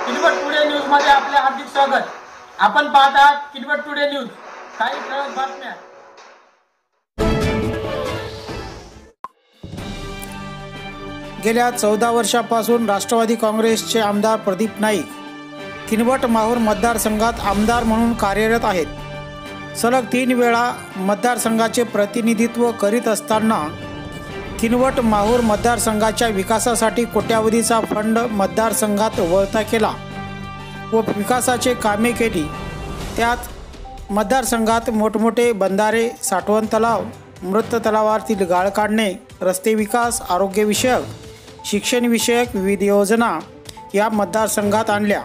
Kinwat today news मध्ये आपले हार्दिक स्वागत। आपण पाहत आहात किनवट टुडे न्यूज। काही ठळक बातम्या। गेल्या 14 वर्षापासून राष्ट्रवादी काँग्रेसचे आमदार प्रदीप नाईक किनवट माहूर मतदारसंघात आमदार म्हणून कार्यरत आहेत। सलग 3 वेळा मतदारसंघाचे प्रतिनिधित्व करीत असताना किनवट माहूर मतदारसंघाच्या विकासासाठी कोट्यावधीचा फंड मतदारसंघात वळता केला व विकासाचे कामे केली। त्यात मतदारसंघात मोठमोठे बंधारे, साठवण तलाव, मृत तलावातील गाळ काढणे, रस्ते विकास, आरोग्य विषयक, शिक्षण विषयक विविध योजना या मतदारसंघात आणल्या।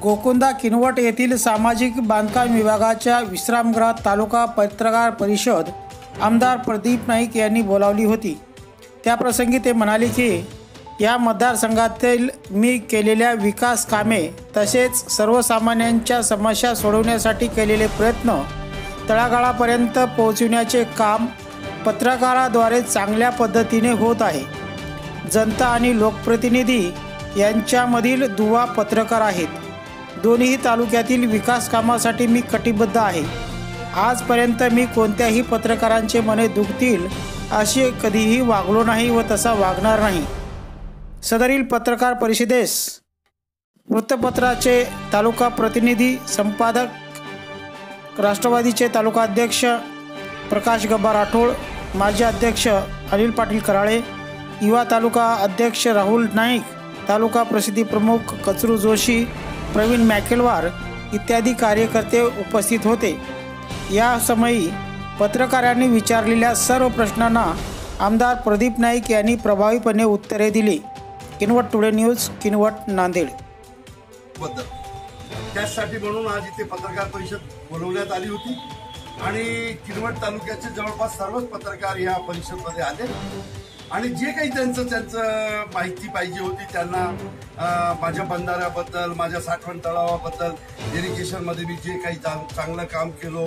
गोकुंदा किनवट येथील सामाजिक बांधकाम विभागाच्या विश्रामगृहात तालुका पत्रकार परिषद आमदार प्रदीप नाईक यांनी बोलावली होती। त्याप्रसंगी ते म्हणाले की या मतदारसंघातील मी केलेल्या विकास कामे तसेच सर्वसामान्यांच्या समस्या सोडवण्यासाठी केलेले प्रयत्न तळागाळापर्यंत पोहोचविण्याचे काम पत्रकाराद्वारे चांगल्या पद्धतीने होत आहे। जनता आणि लोकप्रतिनिधी यांच्यामधील दुवा पत्रकार आहेत। दोन्ही तालुक्यातील विकास कामासाठी मी कटिबद्ध आहे। आजपर्यंत मी कोणत्याही पत्रकारांचे मने दुखतील असे कधीही वागलो नाही व तसा वागणार नाही। सदरील पत्रकार परिषदेस वृत्तपत्राचे तालुका प्रतिनिधी, संपादक, राष्ट्रवादीचे तालुका अध्यक्ष प्रकाश गब्बा राठोड, माजी अध्यक्ष अनिल पाटील कराळे, युवा तालुका अध्यक्ष राहुल नाईक, तालुका प्रसिद्धी प्रमुख कचरू जोशी, प्रवीण मॅकेलवार इत्यादी कार्यकर्ते उपस्थित होते। या समयी पत्रकारांनी विचारलेल्या सर्व प्रश्नांना आमदार प्रदीप नाईक यांनी प्रभावीपणे उत्तरे दिली। Kinwat today news, Kinwat, Nanded. त्यासाठी म्हणून आज इथे पत्रकार परिषद बोलवण्यात आली होती आणि किनवट तालुक्याचे जवळपास सर्वच पत्रकार या परिषदेमध्ये आले आणि जे काही त्यांचं माहिती पाहिजे होती त्यांना माझ्या बंधाऱ्याबद्दल, माझ्या साठवण तलावाबद्दल, इरिगेशनमध्ये मी जे काही चांगलं काम केलो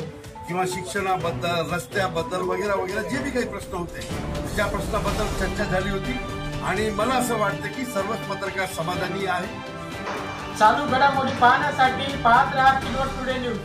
किंवा शिक्षणाबद्दल, रस्त्याबद्दल वगैरे वगैरे जे बी काही प्रश्न होते त्या प्रश्नाबद्दल चर्चा झाली होती आणि मला असं वाटतं की सर्वच पत्रकार समाधानी आहे। चालू घडामोडी पाहण्यासाठी पाहत राहा किनवट टुडे न्यूज।